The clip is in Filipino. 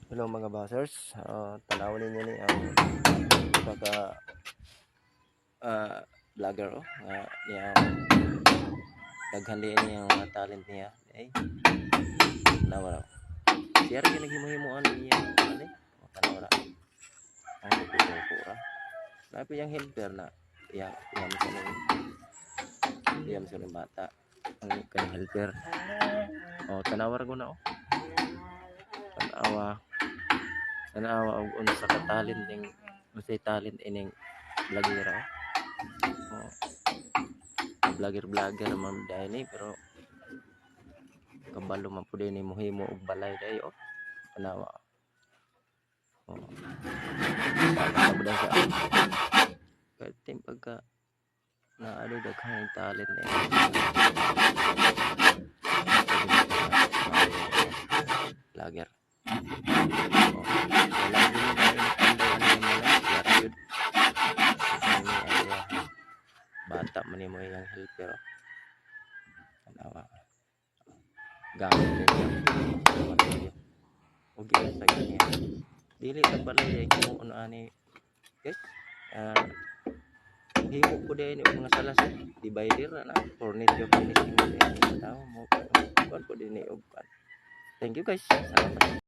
Hello mga bossers, tanawin ninyo ni ang pagka vlogger nga niya daghan niya ang mga talent niya nawala siya rin naghimo-himuan niya tanawala ang pupura tapi yang helper na iyam sa bata ang kanang helper tanawar ko na tanawa og unsa ka talent ning unsay talent ining vlogger vlogger man dai pero kabalo man pud ni mohimo og balay dai tanawa sabdan sa kahit pagka naalo daghang talent na vlogger bata man mo yang helper tanawa gamit niya og sa kanya dili ka balay kung ano ani guys himo ko din yung mga salas divider na furniture finishing mo din tao mo kon ko din og thank you guys salamat.